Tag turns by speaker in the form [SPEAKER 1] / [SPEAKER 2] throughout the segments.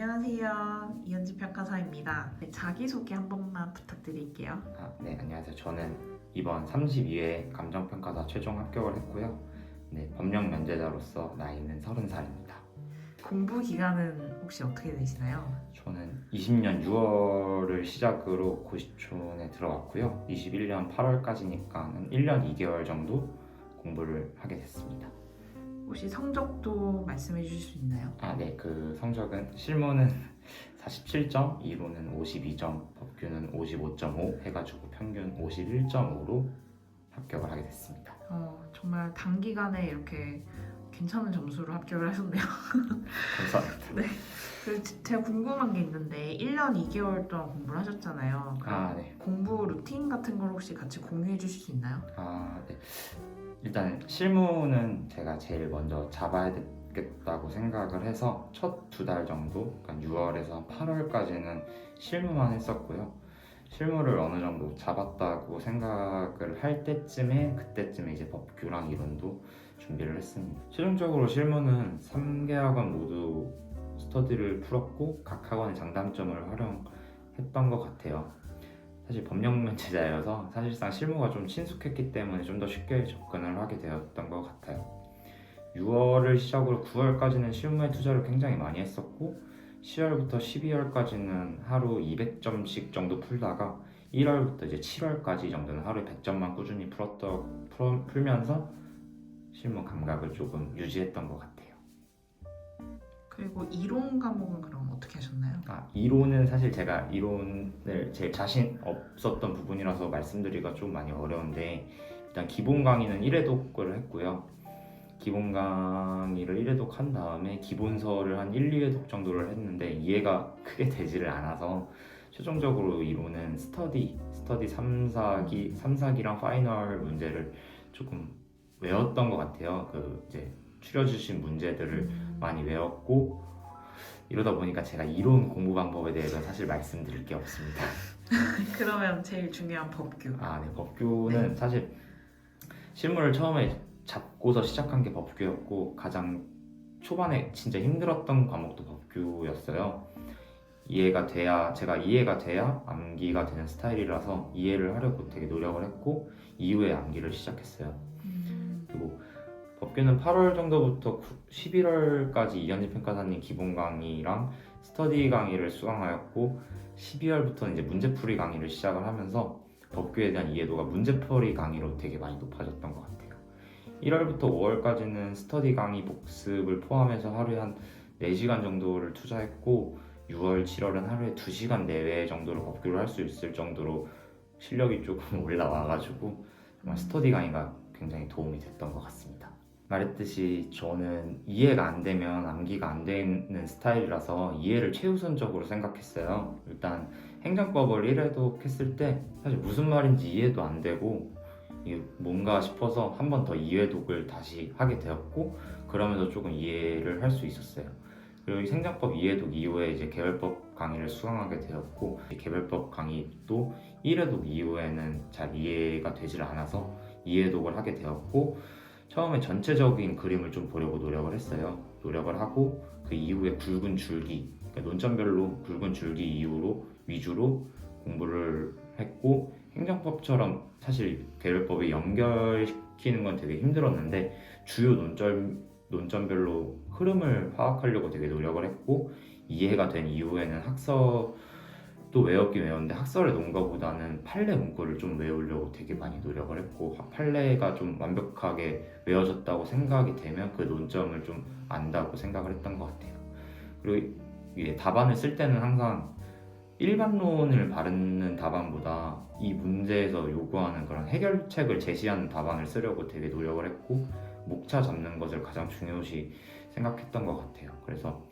[SPEAKER 1] 안녕하세요. 이현지 평가사입니다. 네, 자기소개 한 번만 부탁드릴게요.
[SPEAKER 2] 네, 안녕하세요. 저는 이번 32회 감정평가사 최종 합격을 했고요. 네, 법령 면제자로서 나이는 30살입니다.
[SPEAKER 1] 공부 기간은 혹시 어떻게 되시나요?
[SPEAKER 2] 저는 20년 6월을 시작으로 고시촌에 들어갔고요. 21년 8월까지니까 1년 2개월 정도 공부를 하게 됐습니다.
[SPEAKER 1] 혹시 성적도 말씀해 주실 수 있나요?
[SPEAKER 2] 네, 그 성적은 실무는 47점, 이론은 52점, 법규는 55.5 해가지고 평균 51.5로 합격을 하게 됐습니다.
[SPEAKER 1] 정말 단기간에 이렇게 괜찮은 점수로 합격을 하셨네요.
[SPEAKER 2] 감사합니다.
[SPEAKER 1] 네. 그리고 제가 궁금한 게 있는데 1년 2개월 동안 공부를 하셨잖아요.
[SPEAKER 2] 네.
[SPEAKER 1] 공부 루틴 같은 걸 혹시 같이 공유해 주실 수 있나요?
[SPEAKER 2] 네. 일단 실무는 제가 제일 먼저 잡아야 되겠다고 생각을 해서 첫 2달 정도, 그러니까 6월에서 8월까지는 실무만 했었고요. 실무를 어느 정도 잡았다고 생각을 할 때쯤에 그때쯤에 이제 법규랑 이론도 준비를 했습니다. 최종적으로 실무는 3개 학원 모두 스터디를 풀었고 각 학원의 장단점을 활용했던 것 같아요. 사실 법령 면제자여서 사실상 실무가 좀 친숙했기 때문에 좀 더 쉽게 접근을 하게 되었던 것 같아요. 6월을 시작으로 9월까지는 실무에 투자를 굉장히 많이 했었고 10월부터 12월까지는 하루 200점씩 정도 풀다가 1월부터 이제 7월까지 정도는 하루에 100점만 꾸준히 풀면서 실무 감각을 조금 유지했던 것 같아요.
[SPEAKER 1] 그리고 이론 과목은 그럼 어떻게 하셨나요?
[SPEAKER 2] 이론은 사실 제가 이론을 제일 자신 없었던 부분이라서 말씀드리기가 좀 많이 어려운데 일단 기본 강의는 1회독을 했고요. 기본 강의를 1회독 한 다음에 기본서를 한 1, 2회독 정도를 했는데 이해가 크게 되지를 않아서 최종적으로 이론은 스터디 3, 4기랑 파이널 문제를 조금 외웠던 것 같아요. 이제 추려주신 문제들을 많이 외웠고 이러다 보니까 제가 이론 공부 방법에 대해서 사실 말씀드릴 게 없습니다.
[SPEAKER 1] 그러면 제일 중요한 법규.
[SPEAKER 2] 네, 법규는 사실 실무를 처음에 잡고서 시작한 게 법규였고 가장 초반에 진짜 힘들었던 과목도 법규였어요. 제가 이해가 돼야 암기가 되는 스타일이라서 이해를 하려고 되게 노력을 했고 이후에 암기를 시작했어요. 그리고 법규는 8월 정도부터 11월까지 이현지 평가사님 기본 강의랑 스터디 강의를 수강하였고 12월부터는 이제 문제풀이 강의를 시작을 하면서 법규에 대한 이해도가 문제풀이 강의로 되게 많이 높아졌던 것 같아요. 1월부터 5월까지는 스터디 강의 복습을 포함해서 하루에 한 4시간 정도를 투자했고 6월, 7월은 하루에 2시간 내외 정도로 법규를 할 수 있을 정도로 실력이 조금 올라와가지고 정말 스터디 강의가 굉장히 도움이 됐던 것 같습니다. 말했듯이 저는 이해가 안 되면 암기가 안 되는 스타일이라서 이해를 최우선적으로 생각했어요. 일단 행정법을 1회독 했을 때 사실 무슨 말인지 이해도 안 되고 이게 뭔가 싶어서 한 번 더 2회독을 다시 하게 되었고 그러면서 조금 이해를 할 수 있었어요. 그리고 행정법 2회독 이후에 이제 개별법 강의를 수강하게 되었고 개별법 강의도 1회독 이후에는 잘 이해가 되질 않아서 2회독을 하게 되었고 처음에 전체적인 그림을 좀 보려고 노력을 했어요. 노력을 하고 그 이후에 굵은 줄기, 그러니까 논점별로 굵은 줄기 위주로 공부를 했고 행정법처럼 사실 개별법에 연결시키는 건 되게 힘들었는데 주요 논점별로 흐름을 파악하려고 되게 노력을 했고 이해가 된 이후에는 학서도 외웠긴 외웠는데 학설의 논거보다는 판례 문구를 좀 외우려고 되게 많이 노력을 했고 판례가 좀 완벽하게 외워졌다고 생각이 되면 그 논점을 좀 안다고 생각을 했던 것 같아요. 그리고 이게 답안을 쓸 때는 항상 일반론을 바르는 답안보다 이 문제에서 요구하는 그런 해결책을 제시하는 답안을 쓰려고 되게 노력을 했고 목차 잡는 것을 가장 중요시 생각했던 것 같아요. 그래서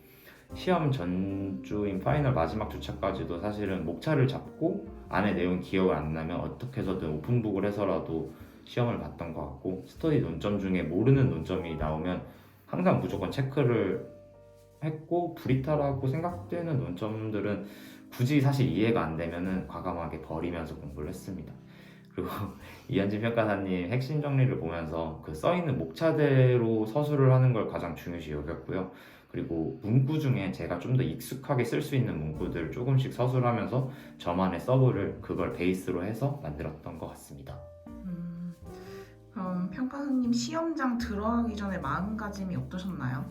[SPEAKER 2] 시험 전주인 파이널 마지막 주차까지도 사실은 목차를 잡고 안에 내용 기억을 안 나면 어떻게 해서든 오픈북을 해서라도 시험을 봤던 것 같고 스터디 논점 중에 모르는 논점이 나오면 항상 무조건 체크를 했고 불이탈하고 생각되는 논점들은 굳이 사실 이해가 안 되면은 과감하게 버리면서 공부를 했습니다. 그리고 이현진 평가사님 핵심 정리를 보면서 그 써있는 목차대로 서술을 하는 걸 가장 중요시 여겼고요. 그리고 문구 중에 제가 좀 더 익숙하게 쓸 수 있는 문구들을 조금씩 서술하면서 저만의 서브를 그걸 베이스로 해서 만들었던 것 같습니다.
[SPEAKER 1] 그럼 평가사님 시험장 들어가기 전에 마음가짐이 어떠셨나요?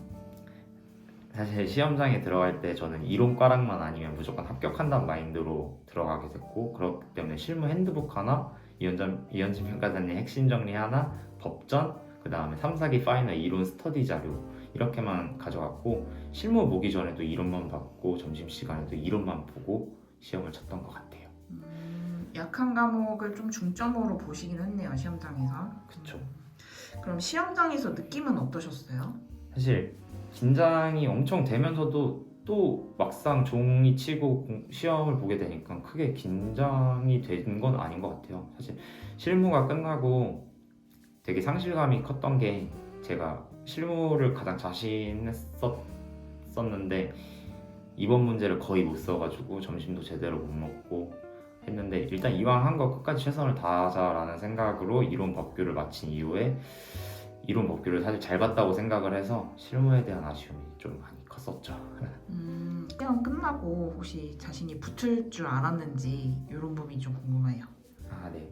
[SPEAKER 2] 사실 시험장에 들어갈 때 저는 이론과락만 아니면 무조건 합격한다는 마인드로 들어가게 됐고, 그렇기 때문에 실무 핸드북 하나, 이현진 평가사님 핵심 정리 하나, 법전, 그 다음에 3, 4기 파이널 이론 스터디 자료 이렇게만 가져갔고, 실무 보기 전에도 이론만 받고 점심시간에도 이론만 보고 시험을 쳤던 것 같아요.
[SPEAKER 1] 약한 과목을 좀 중점으로 보시긴 했네요, 시험장에서.
[SPEAKER 2] 그쵸.
[SPEAKER 1] 그럼 시험장에서 느낌은 어떠셨어요?
[SPEAKER 2] 사실 긴장이 엄청 되면서도 또 막상 종이 치고 시험을 보게 되니까 크게 긴장이 된 건 아닌 것 같아요. 사실 실무가 끝나고 되게 상실감이 컸던 게, 제가 실무를 가장 자신했었는데 이번 문제를 거의 못 써가지고 점심도 제대로 못 먹고 했는데, 일단 이왕 한 거 끝까지 최선을 다하자라는 생각으로 이론 법규를 마친 이후에 이론 법규를 사실 잘 봤다고 생각을 해서 실무에 대한 아쉬움이 좀 많이 컸었죠.
[SPEAKER 1] 시험 끝나고 혹시 자신이 붙을 줄 알았는지 이런 부분이 좀 궁금해요.
[SPEAKER 2] 아, 네.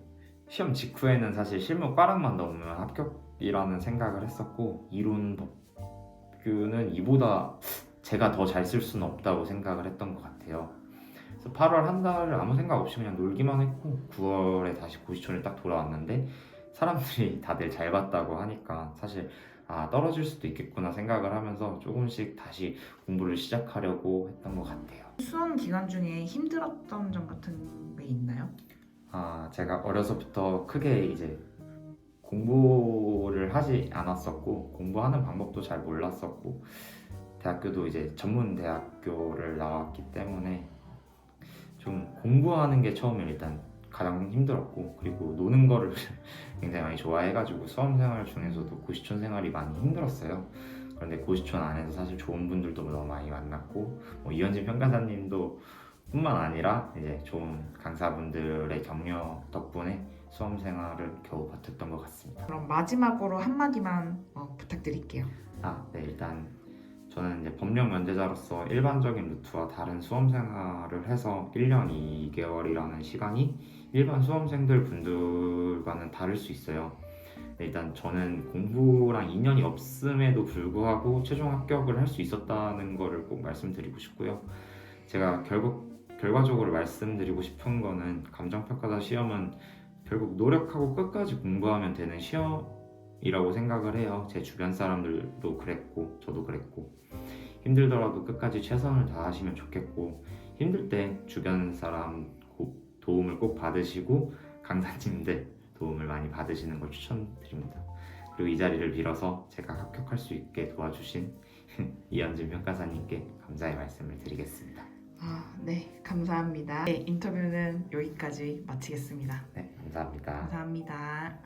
[SPEAKER 2] 시험 직후에는 사실 실무 과락만 넣으면 합격이라는 생각을 했었고, 이론 법규는 이보다 제가 더 잘 쓸 수는 없다고 생각을 했던 것 같아요. 그래서 8월 한 달을 아무 생각 없이 그냥 놀기만 했고, 9월에 다시 고시촌을 딱 돌아왔는데 사람들이 다들 잘 봤다고 하니까 사실 떨어질 수도 있겠구나 생각을 하면서 조금씩 다시 공부를 시작하려고 했던 것 같아요.
[SPEAKER 1] 수험 기간 중에 힘들었던 점 같은 게 있나요?
[SPEAKER 2] 제가 어려서부터 크게 이제 공부를 하지 않았었고, 공부하는 방법도 잘 몰랐었고, 대학교도 이제 전문 대학교를 나왔기 때문에 좀 공부하는 게 처음에 일단 가장 힘들었고, 그리고 노는 거를 굉장히 많이 좋아해가지고 수험생활 중에서도 고시촌 생활이 많이 힘들었어요. 그런데 고시촌 안에서 사실 좋은 분들도 너무 많이 만났고, 이현진 평가사님도 뿐만 아니라 이제 좋은 강사분들의 격려 덕분에 수험생활을 겨우 버텼던 것 같습니다.
[SPEAKER 1] 그럼 마지막으로 한마디만 부탁드릴게요.
[SPEAKER 2] 네, 일단 저는 이제 법령 면제자로서 일반적인 루트와 다른 수험 생활을 해서 1년 2개월이라는 시간이 일반 수험생들 분들과는 다를 수 있어요. 일단 저는 공부랑 인연이 없음에도 불구하고 최종 합격을 할 수 있었다는 거를 꼭 말씀드리고 싶고요. 제가 결과적으로 말씀드리고 싶은 거는, 감정평가사 시험은 결국 노력하고 끝까지 공부하면 되는 시험이라고 생각을 해요. 제 주변 사람들도 그랬고 저도 그랬고, 힘들더라도 끝까지 최선을 다하시면 좋겠고, 힘들 때 주변 사람 도움을 꼭 받으시고 강사님들 도움을 많이 받으시는 걸 추천드립니다. 그리고 이 자리를 빌어서 제가 합격할 수 있게 도와주신 이현진 평가사님께 감사의 말씀을 드리겠습니다.
[SPEAKER 1] 네, 감사합니다. 네, 인터뷰는 여기까지 마치겠습니다.
[SPEAKER 2] 네, 감사합니다.
[SPEAKER 1] 감사합니다.